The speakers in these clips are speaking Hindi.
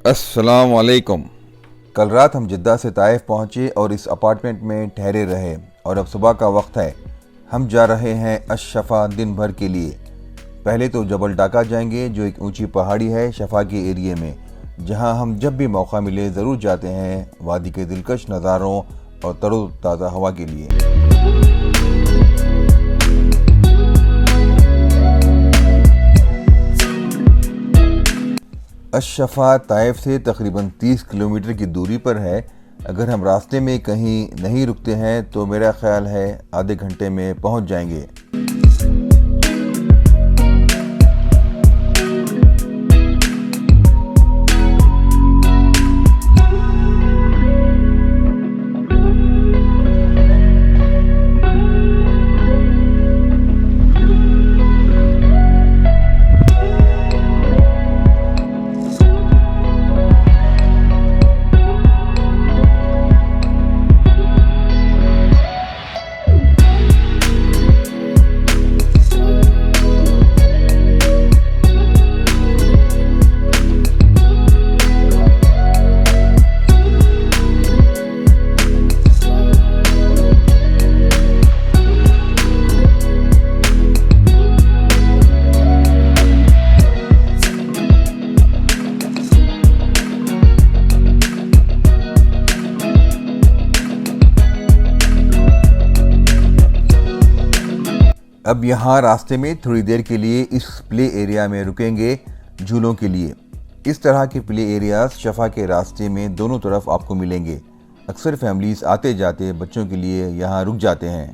अस्सलाम वालेकुम। कल रात हम जिद्दा से ताइफ पहुँचे और इस अपार्टमेंट में ठहरे रहे और अब सुबह का वक्त है। हम जा रहे हैं अशफा दिन भर के लिए। पहले तो जबल डाका जाएंगे जो एक ऊंची पहाड़ी है शफा के एरिए में, जहां हम जब भी मौका मिले ज़रूर जाते हैं वादी के दिलकश नज़ारों और तरोताज़ा हवा के लिए। अशफा ताइफ से तकरीबन 30 किलोमीटर की दूरी पर है। अगर हम रास्ते में कहीं नहीं रुकते हैं तो मेरा ख्याल है आधे घंटे में पहुंच जाएंगे। अब यहाँ रास्ते में थोड़ी देर के लिए इस प्ले एरिया में रुकेंगे झूलों के लिए। इस तरह के प्ले एरियाज शफा के रास्ते में दोनों तरफ आपको मिलेंगे। अक्सर फैमिलीज आते जाते बच्चों के लिए यहाँ रुक जाते हैं।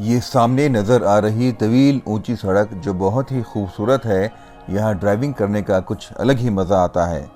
ये सामने नज़र आ रही तवील ऊंची सड़क जो बहुत ही खूबसूरत है, यहाँ ड्राइविंग करने का कुछ अलग ही मज़ा आता है।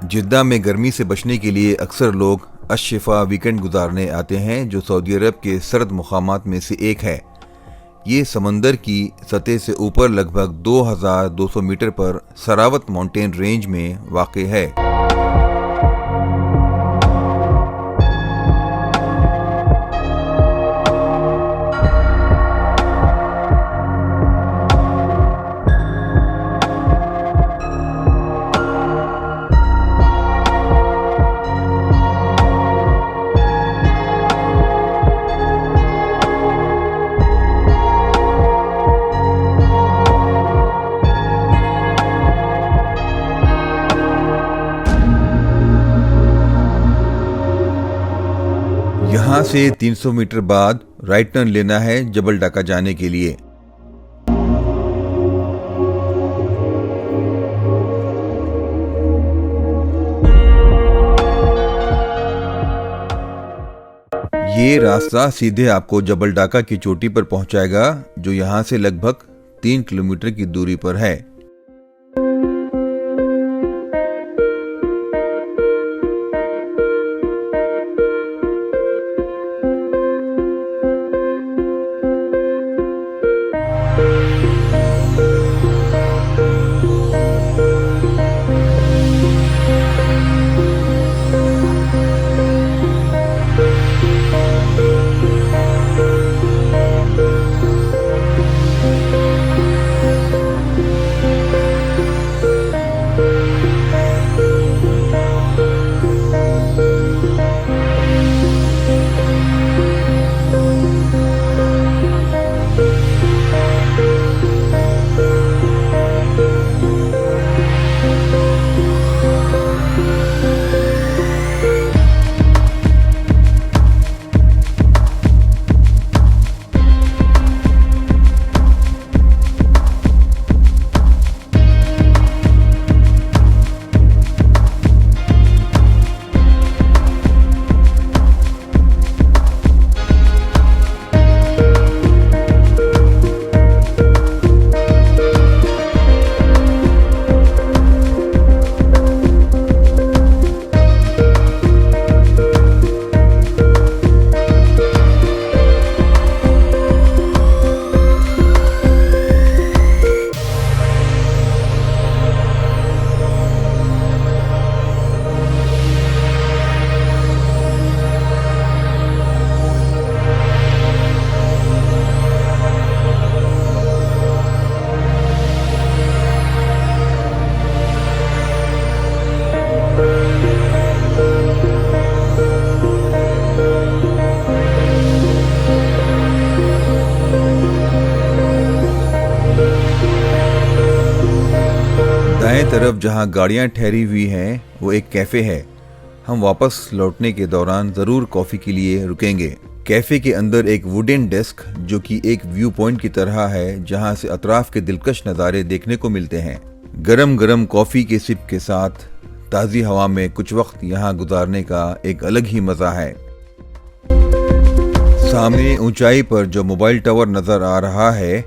जिद्दा में गर्मी से बचने के लिए अक्सर लोग अशफा वीकेंड गुजारने आते हैं, जो सऊदी अरब के सर्द मुकामात में से एक है। ये समंदर की सतह से ऊपर लगभग 2200 मीटर पर सरावत माउंटेन रेंज में वाक़ है। यहाँ से 300 मीटर बाद राइट टर्न लेना है जबल डाका जाने के लिए। ये रास्ता सीधे आपको जबल डाका की चोटी पर पहुंचाएगा, जो यहाँ से लगभग 3 किलोमीटर की दूरी पर है। तरफ जहां गाड़ियां ठहरी हुई हैं वो एक कैफ़े है। हम वापस लौटने के दौरान ज़रूर कॉफ़ी के लिए रुकेंगे। कैफ़े के अंदर एक वुडन डेस्क जो कि एक व्यू पॉइंट की तरह है, जहां से अतराफ के दिलकश नज़ारे देखने को मिलते हैं। गरम गरम कॉफ़ी के सिप के साथ ताज़ी हवा में कुछ वक्त यहाँ गुजारने का एक अलग ही मज़ा है। सामने ऊंचाई पर जो मोबाइल टावर नज़र आ रहा है,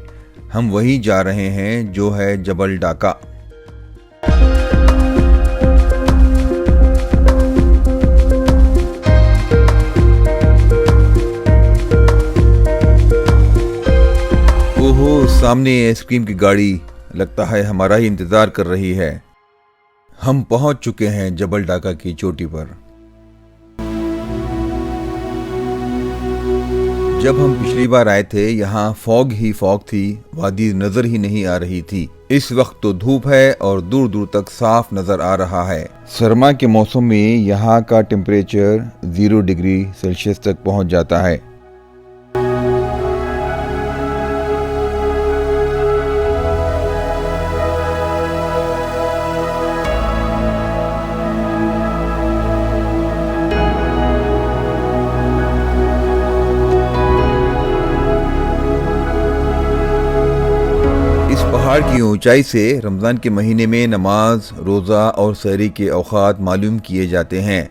हम वहीं जा रहे हैं जो है जबल डाका। ओहो, सामने आइसक्रीम की गाड़ी लगता है हमारा ही इंतज़ार कर रही है। हम पहुंच चुके हैं जबल डाका की चोटी पर। जब हम पिछली बार आए थे यहाँ फॉग ही फॉग थी, वादी नजर ही नहीं आ रही थी। इस वक्त तो धूप है और दूर दूर तक साफ नजर आ रहा है। सरमा के मौसम में यहाँ का टेम्परेचर 0 डिग्री सेल्सियस तक पहुँच जाता है। पहाड़ की ऊंचाई से रमज़ान के महीने में नमाज, रोज़ा और सहरी के औकात मालूम किए जाते हैं।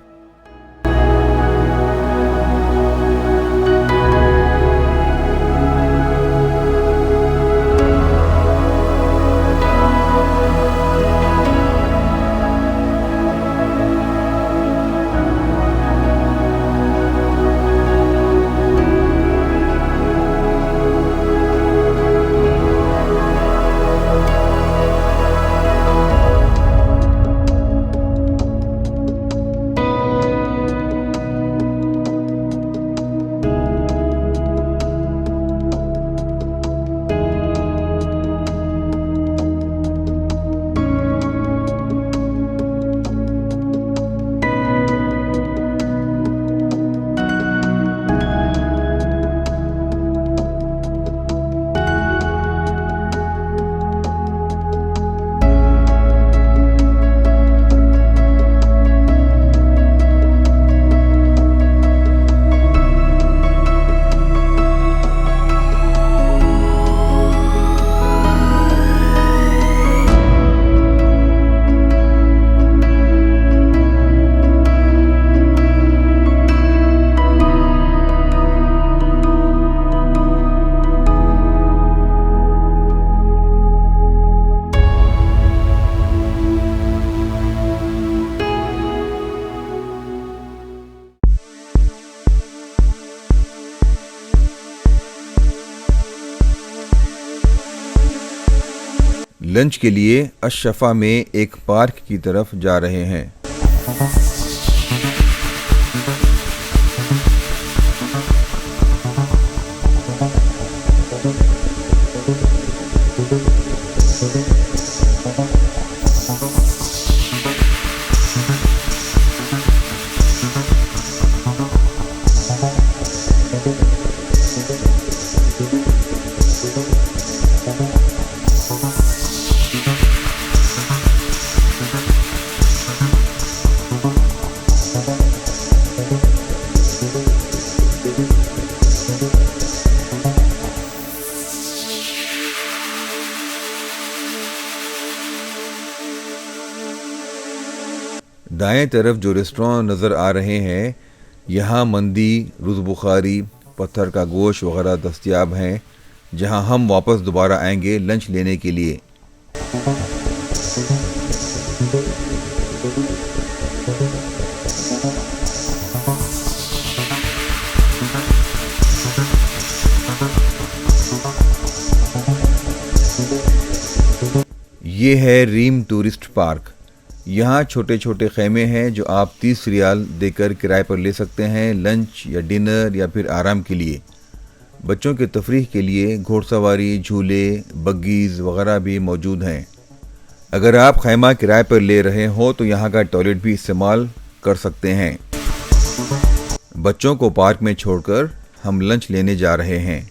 लंच के लिए अशफा में एक पार्क की तरफ जा रहे हैं। दाएं तरफ जो रेस्टोरेंट नज़र आ रहे हैं, यहाँ मंदी, रुज़ बुखारी, पत्थर का गोश्त वगैरह दस्तयाब हैं, जहाँ हम वापस दोबारा आएंगे लंच लेने के लिए। ये है रीम टूरिस्ट पार्क। यहाँ छोटे छोटे खेमे हैं जो आप 30 रियाल देकर किराए पर ले सकते हैं लंच या डिनर या फिर आराम के लिए। बच्चों के तफरीह के लिए घोड़सवारी, झूले, बग्गीज़ वगैरह भी मौजूद हैं। अगर आप खैमा किराए पर ले रहे हो तो यहाँ का टॉयलेट भी इस्तेमाल कर सकते हैं। बच्चों को पार्क में छोड़कर हम लंच लेने जा रहे हैं।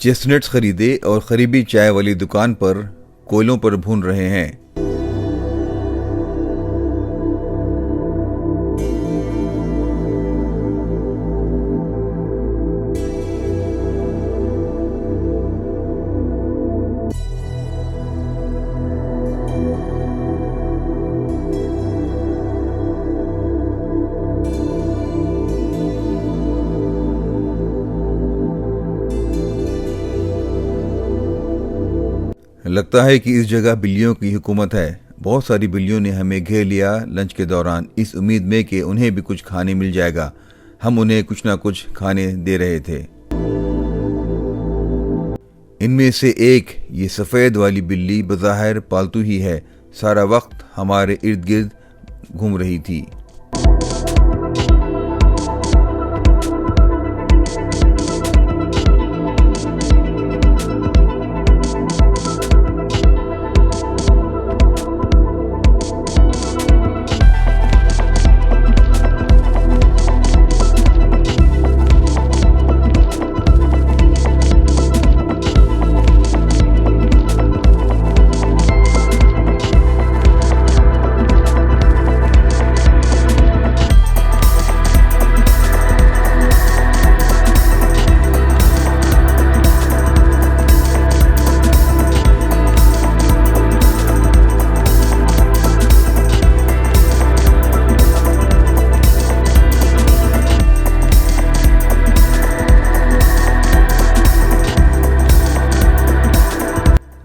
चेस्टनट्स खरीदे और करीबी चाय वाली दुकान पर कोयलों पर भून रहे हैं। लगता है कि इस जगह बिल्लियों की हुकूमत है। बहुत सारी बिल्लियों ने हमें घेर लिया लंच के दौरान, इस उम्मीद में कि उन्हें भी कुछ खाने मिल जाएगा। हम उन्हें कुछ ना कुछ खाने दे रहे थे। इनमें से एक, ये सफ़ेद वाली बिल्ली, बज़ाहिर पालतू ही है, सारा वक्त हमारे इर्द गिर्द घूम रही थी।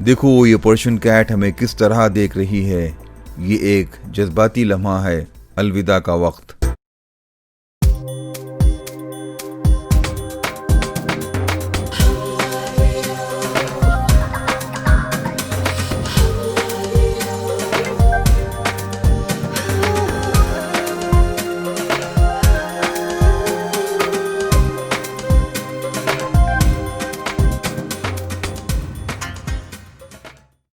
देखो ये पर्शियन कैट हमें किस तरह देख रही है। ये एक जज्बाती लम्हा है, अलविदा का वक्त।